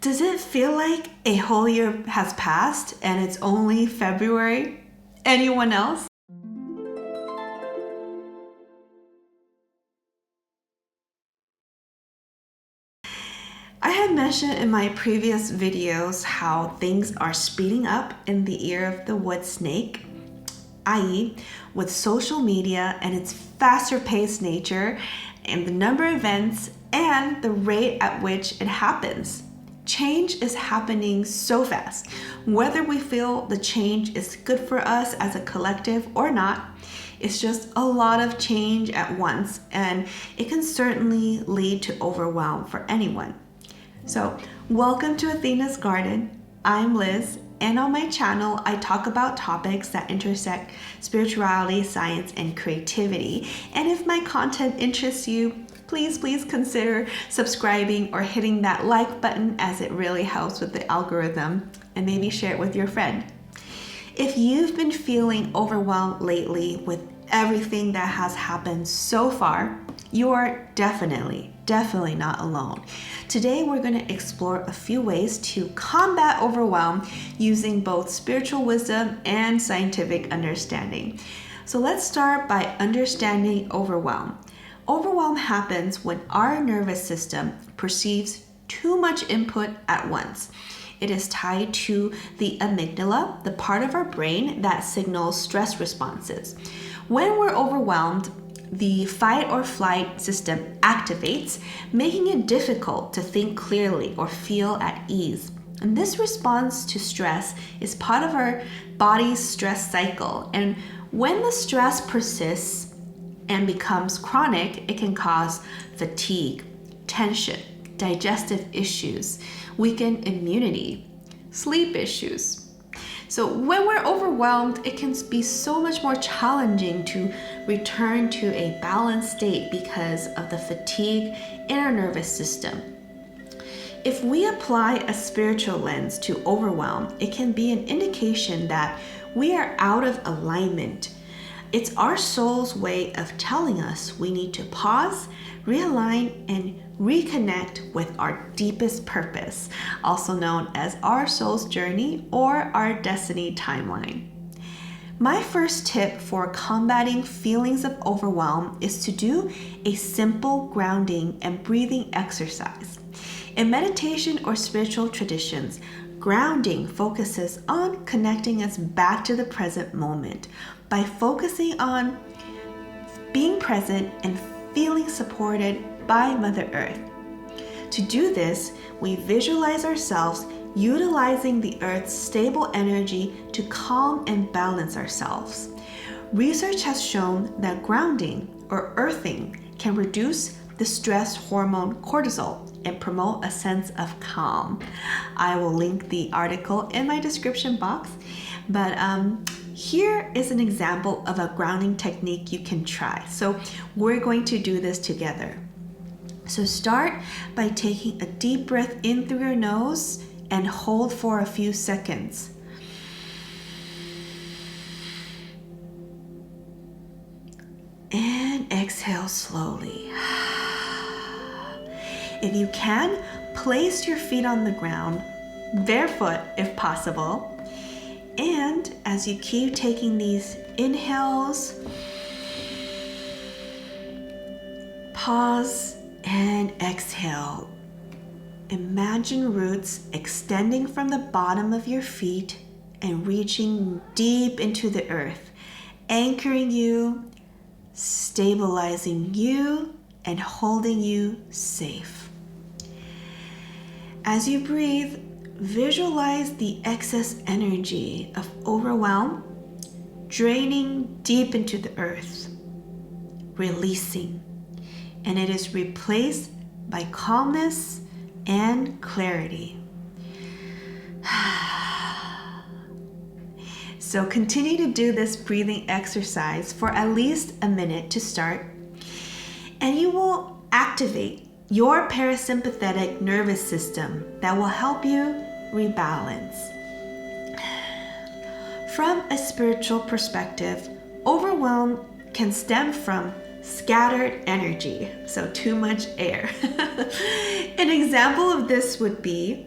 Does it feel like a whole year has passed and it's only February? Anyone else? I had mentioned in my previous videos how things are speeding up in the ear of the wood snake, i.e., with social media and its faster paced nature and the number of events and the rate at which it happens. Change is happening so fast. Whether we feel the change is good for us as a collective or not, it's just a lot of change at once, and it can certainly lead to overwhelm for anyone. So, welcome to Athena's Garden. I'm Liz, and on my channel, I talk about topics that intersect spirituality, science, and creativity. And if my content interests you, please consider subscribing or hitting that like button, as it really helps with the algorithm, and maybe share it with your friend. If you've been feeling overwhelmed lately with everything that has happened so far, you are definitely not alone. Today, we're going to explore a few ways to combat overwhelm using both spiritual wisdom and scientific understanding. So let's start by understanding overwhelm. Overwhelm happens when our nervous system perceives too much input at once. It is tied to the amygdala, the part of our brain that signals stress responses. When we're overwhelmed, the fight or flight system activates, making it difficult to think clearly or feel at ease. And this response to stress is part of our body's stress cycle. And when the stress persists and becomes chronic, it can cause fatigue, tension, digestive issues, weakened immunity, sleep issues. So when we're overwhelmed, it can be so much more challenging to return to a balanced state because of the fatigue in our nervous system. If we apply a spiritual lens to overwhelm, it can be an indication that we are out of alignment. It's our soul's way of telling us we need to pause, realign, and reconnect with our deepest purpose, also known as our soul's journey or our destiny timeline. My first tip for combating feelings of overwhelm is to do a simple grounding and breathing exercise. In meditation or spiritual traditions, grounding focuses on connecting us back to the present moment by focusing on being present and feeling supported by Mother Earth. To do this, we visualize ourselves utilizing the Earth's stable energy to calm and balance ourselves. Research has shown that grounding or earthing can reduce the stress hormone cortisol and promote a sense of calm. I will link the article in my description box, but here is an example of a grounding technique you can try. So we're going to do this together. So start by taking a deep breath in through your nose and hold for a few seconds. And exhale slowly. If you can, place your feet on the ground, barefoot if possible. And as you keep taking these inhales, pause and exhale. Imagine roots extending from the bottom of your feet and reaching deep into the earth, anchoring you, stabilizing you, and holding you safe. As you breathe, visualize the excess energy of overwhelm draining deep into the earth, releasing, and it is replaced by calmness and clarity. So continue to do this breathing exercise for at least a minute to start, and you will activate your parasympathetic nervous system that will help you rebalance. From a spiritual perspective, overwhelm can stem from scattered energy, so too much air. An example of this would be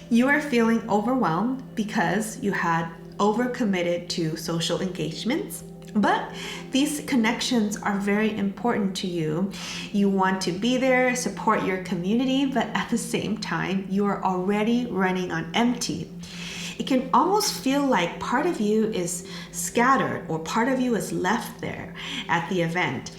You are feeling overwhelmed because you had overcommitted to social engagements. But these connections are very important to you. You want to be there, support your community, but at the same time, you are already running on empty. It can almost feel like part of you is scattered or part of you is left there at the event.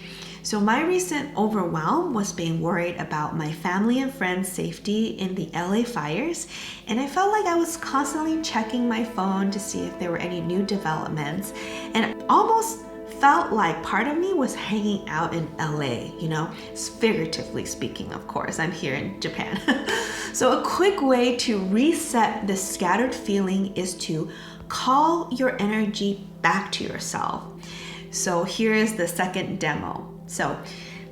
So my recent overwhelm was being worried about my family and friends' safety in the LA fires, and I felt like I was constantly checking my phone to see if there were any new developments, and it almost felt like part of me was hanging out in LA, figuratively speaking, of course. I'm here in Japan. So a quick way to reset this scattered feeling is to call your energy back to yourself. So here is the second demo. So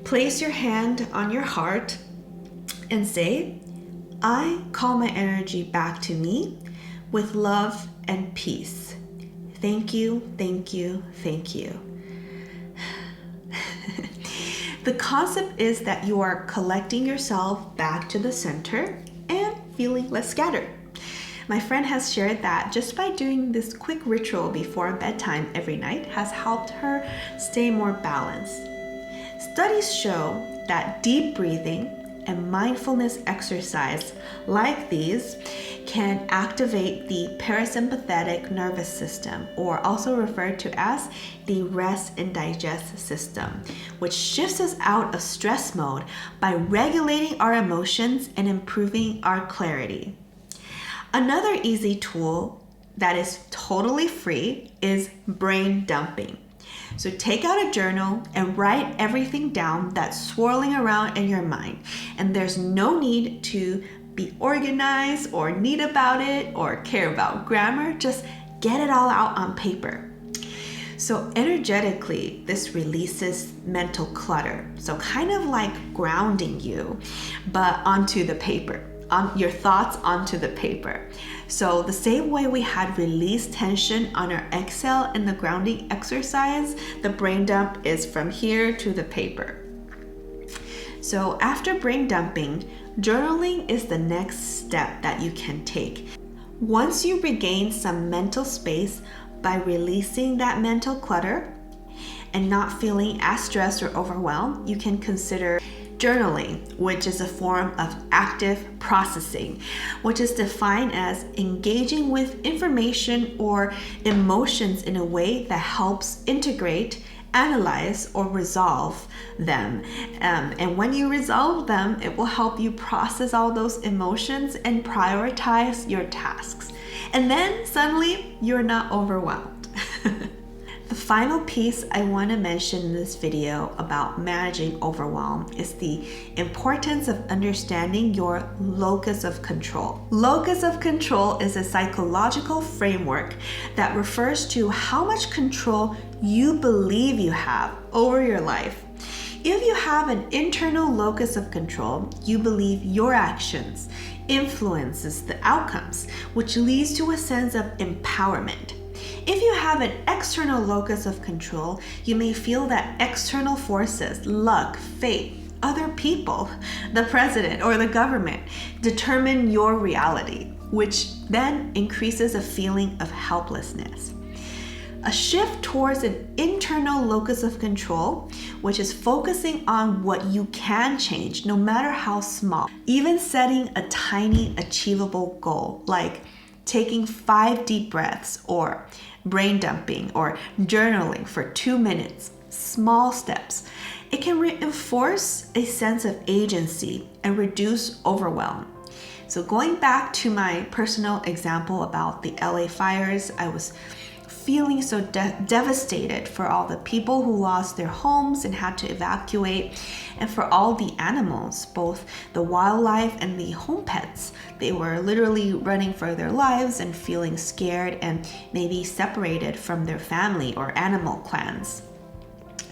place your hand on your heart and say, I call my energy back to me with love and peace. Thank you, thank you, thank you. The concept is that you are collecting yourself back to the center and feeling less scattered. My friend has shared that just by doing this quick ritual before bedtime every night has helped her stay more balanced. Studies show that deep breathing and mindfulness exercise like these can activate the parasympathetic nervous system, or also referred to as the rest and digest system, which shifts us out of stress mode by regulating our emotions and improving our clarity. Another easy tool that is totally free is brain dumping. So take out a journal and write everything down that's swirling around in your mind. And there's no need to be organized or neat about it or care about grammar. Just get it all out on paper. So energetically, this releases mental clutter. So kind of like grounding you, but onto the paper. On your thoughts onto the paper. So the same way we had released tension on our exhale in the grounding exercise, the brain dump is from here to the paper. So after brain dumping, journaling is the next step that you can take. Once you regain some mental space by releasing that mental clutter and not feeling as stressed or overwhelmed, you can consider journaling, which is a form of active processing, which is defined as engaging with information or emotions in a way that helps integrate, analyze, or resolve them. And when you resolve them, it will help you process all those emotions and prioritize your tasks. And then suddenly you're not overwhelmed. The final piece I want to mention in this video about managing overwhelm is the importance of understanding your locus of control. Locus of control is a psychological framework that refers to how much control you believe you have over your life. If you have an internal locus of control, you believe your actions influences the outcomes, which leads to a sense of empowerment. If you have an external locus of control, you may feel that external forces, luck, fate, other people, the president or the government determine your reality, which then increases a feeling of helplessness. A shift towards an internal locus of control, which is focusing on what you can change, no matter how small. Even setting a tiny achievable goal, like taking 5 deep breaths or brain dumping or journaling for 2 minutes, small steps. It can reinforce a sense of agency and reduce overwhelm. So going back to my personal example about the LA fires, I was feeling so devastated for all the people who lost their homes and had to evacuate, and for all the animals, both the wildlife and the home pets. They were literally running for their lives and feeling scared and maybe separated from their family or animal clans.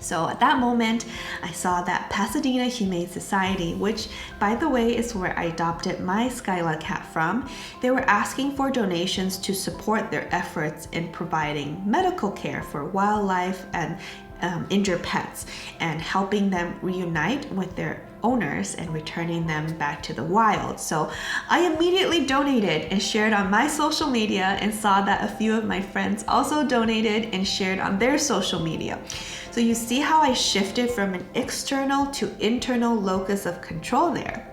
So at that moment, I saw that Pasadena Humane Society, which by the way is where I adopted my Skyla cat from, they were asking for donations to support their efforts in providing medical care for wildlife and injured pets and helping them reunite with their owners and returning them back to the wild. So I immediately donated and shared on my social media, and saw that a few of my friends also donated and shared on their social media. So you see how I shifted from an external to internal locus of control there.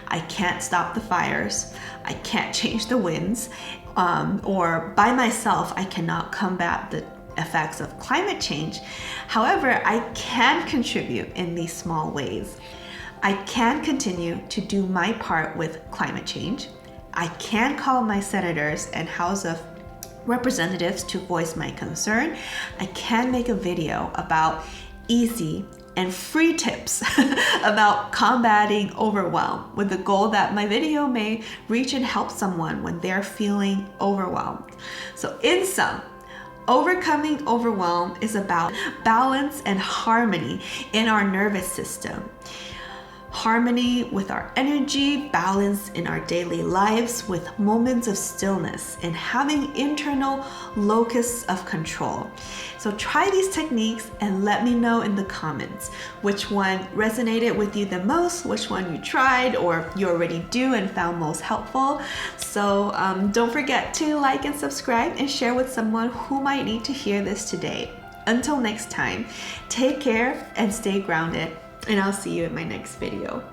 I can't stop the fires, I can't change the winds, or by myself I cannot combat the effects of climate change. However, I can contribute in these small ways. I can continue to do my part with climate change. I can call my senators and House of Representatives to voice my concern. I can make a video about easy and free tips about combating overwhelm, with the goal that my video may reach and help someone when they're feeling overwhelmed. So in sum, overcoming overwhelm is about balance and harmony in our nervous system. Harmony with our energy, balance in our daily lives with moments of stillness, and having internal locus of control. So try these techniques and let me know in the comments which one resonated with you the most, which one you tried or you already do and found most helpful. So don't forget to like and subscribe and share with someone who might need to hear this today. Until next time, take care and stay grounded. And I'll see you in my next video.